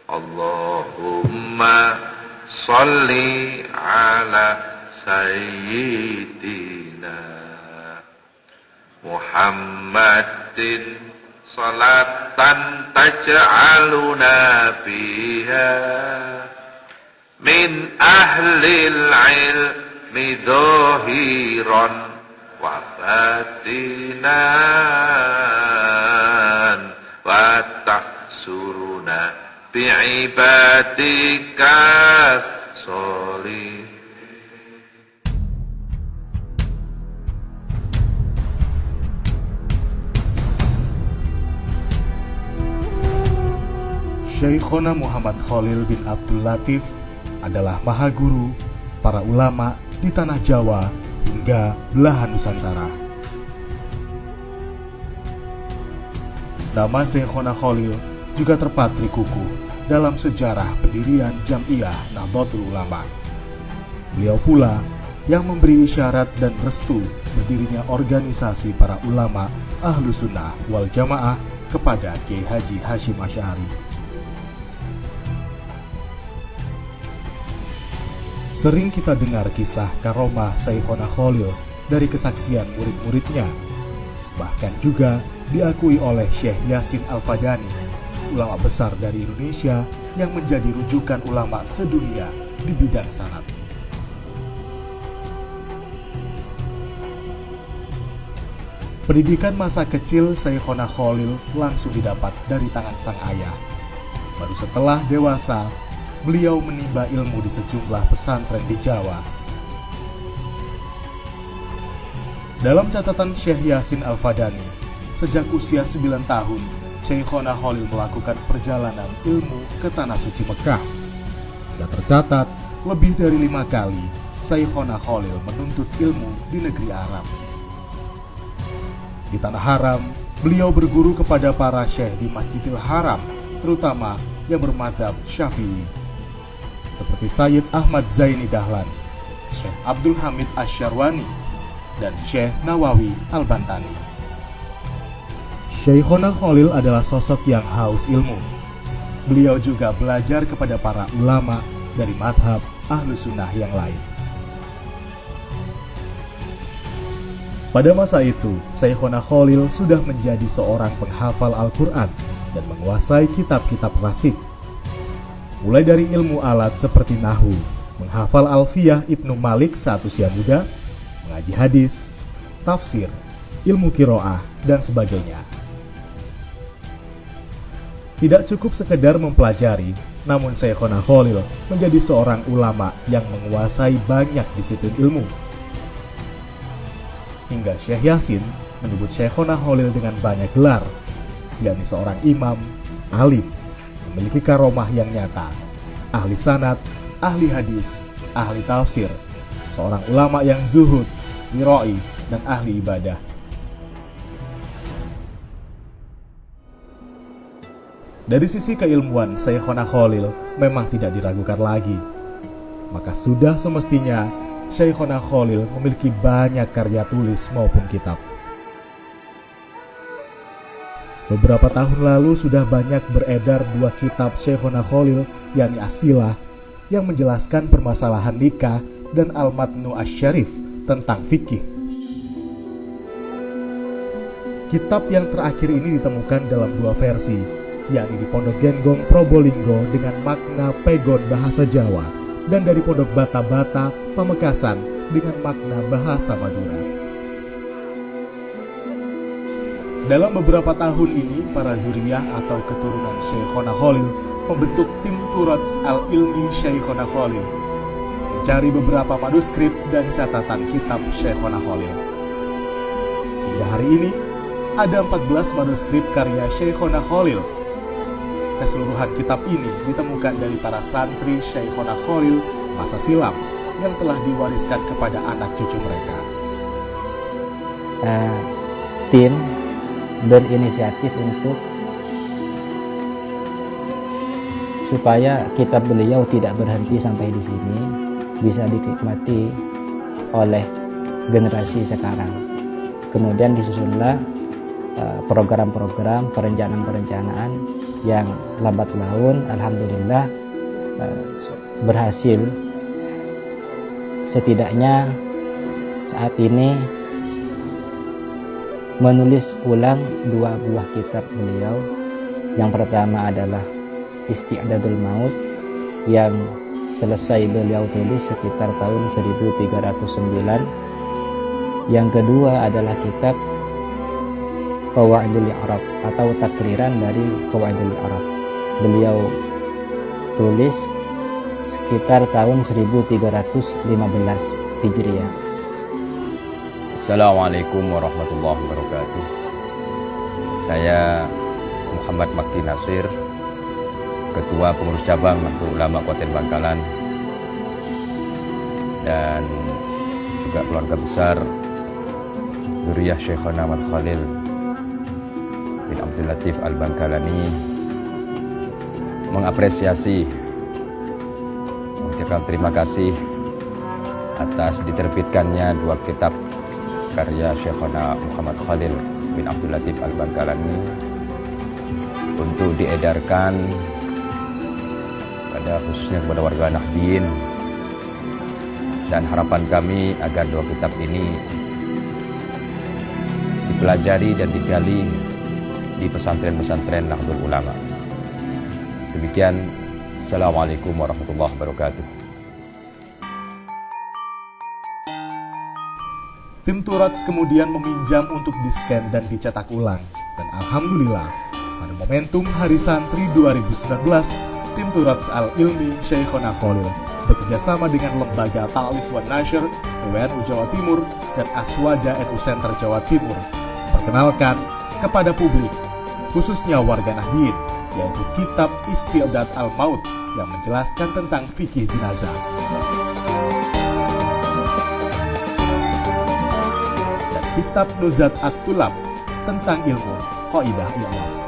Allahumma salli ala sayyidina Muhammadin salatan taj'aluna biha min ahlil ilmi dhahiran wa batinan wa tahsuruna bi'ibadika sholih. Syekhona Muhammad Khalil bin Abdul Latif adalah maha guru para ulama di tanah Jawa hingga belahan Nusantara. Nama Syekhona Khalil juga terpatri kukuh dalam sejarah pendirian Jam'iyah Nahdlatul Ulama. Beliau pula yang memberi isyarat dan restu berdirinya organisasi para ulama Ahlus Sunnah wal Jamaah kepada Kiai Haji Hasyim Asy'ari. Sering kita dengar kisah karomah Syekhona Khalil dari kesaksian murid-muridnya. Bahkan juga diakui oleh Syekh Yasin Al-Fadani, ulama besar dari Indonesia yang menjadi rujukan ulama sedunia di bidang sanad. Pendidikan masa kecil Syekhona Khalil langsung didapat dari tangan sang ayah. Baru setelah dewasa, beliau menimba ilmu di sejumlah pesantren di Jawa. Dalam catatan Syekh Yasin Al-Fadani, sejak usia 9 tahun, Syekhona Khalil melakukan perjalanan ilmu ke Tanah Suci Mekah. Dan tercatat, lebih dari 5 kali, Syekhona Khalil menuntut ilmu di negeri Arab. Di Tanah Haram, beliau berguru kepada para syekh di Masjidil Haram, terutama yang bermadzhab Syafi'i, seperti Sayyid Ahmad Zaini Dahlan, Syekh Abdul Hamid Asy-Syarwani, dan Syekh Nawawi Al-Bantani. Syekhona Khalil adalah sosok yang haus ilmu. Beliau juga belajar kepada para ulama dari madhab Ahlus Sunnah yang lain. Pada masa itu, Syekhona Khalil sudah menjadi seorang penghafal Al-Quran dan menguasai kitab-kitab klasik. Mulai dari ilmu alat seperti Nahwu, menghafal Alfiyah Ibnu Malik saat usia muda, mengaji hadis, tafsir, ilmu qiraah, dan sebagainya. Tidak cukup sekedar mempelajari, namun Syekhona Khalil menjadi seorang ulama yang menguasai banyak disiplin ilmu. Hingga Syekh Yasin menyebut Syekhona Khalil dengan banyak gelar, yakni seorang imam, alim, memiliki karomah yang nyata, ahli sanad, ahli hadis, ahli tafsir, seorang ulama yang zuhud, wiroi, dan ahli ibadah. Dari sisi keilmuan, Syekhona Khalil memang tidak diragukan lagi. Maka sudah semestinya Syekhona Khalil memiliki banyak karya tulis maupun kitab. Beberapa tahun lalu sudah banyak beredar 2 kitab Syekhona Khalil, yakni As-Silah yang menjelaskan permasalahan nikah dan Al-Matnu Asy-Syarif tentang fikih. Kitab yang terakhir ini ditemukan dalam 2 versi, yakni di Pondok Genggong Probolinggo dengan makna pegon bahasa Jawa dan dari Pondok Bata-Bata Pamekasan dengan makna bahasa Madura. Dalam beberapa tahun ini, para dzurriyyah atau keturunan Syekhona Khalil membentuk tim Turats al-Ilmi Syekhona Khalil, mencari beberapa manuskrip dan catatan kitab Syekhona Khalil. Hingga hari ini, ada 14 manuskrip karya Syekhona Khalil. Keseluruhan kitab ini ditemukan dari para santri Syekhona Khalil masa silam yang telah diwariskan kepada anak cucu mereka. Tim berinisiatif untuk supaya kitab beliau tidak berhenti sampai di sini, bisa dinikmati oleh generasi sekarang. Kemudian disusunlah program-program perencanaan yang lambat laun alhamdulillah berhasil. Setidaknya saat ini menulis ulang 2 buah kitab beliau. Yang pertama adalah Isti'dadul Maut yang selesai beliau tulis sekitar tahun 1309. Yang kedua adalah kitab Qawaidul I'rab atau takriran dari Qawaidul I'rab. Beliau tulis sekitar tahun 1315 Hijriah. Assalamualaikum warahmatullahi wabarakatuh. Saya Muhammad Makki Nasir, Ketua Pengurus Cabang Nahdlatul Ulama Kabupaten Bangkalan, dan juga keluarga besar zuriyah Syekhona Ahmad Khalil bin Abdul Latif Al-Bangkalani, mengapresiasi, mengucapkan terima kasih atas diterbitkannya 2 kitab karya Syekhona Muhammad Khalil bin Abdul Latif Al-Bangkalani untuk diedarkan pada khususnya kepada warga Nahdliyin, dan harapan kami agar 2 kitab ini dipelajari dan digali di pesantren-pesantren Nahdlatul Ulama. Demikian, Assalamualaikum warahmatullahi wabarakatuh. Tim Turats kemudian meminjam untuk di-scan dan dicetak ulang. Dan alhamdulillah, pada momentum Hari Santri 2019, Tim Turats Al-Ilmi Syekhona Khalil bekerjasama dengan Lembaga Ta'lif wan Nashr PWNU Jawa Timur dan Aswaja NU Center Jawa Timur memperkenalkan kepada publik, khususnya warga Nahdliyin, yaitu kitab Isti'dad al-Maut yang menjelaskan tentang fikih jenazah. Dan kitab Nuzhat at-Tulab tentang ilmu Qaidah I'lam.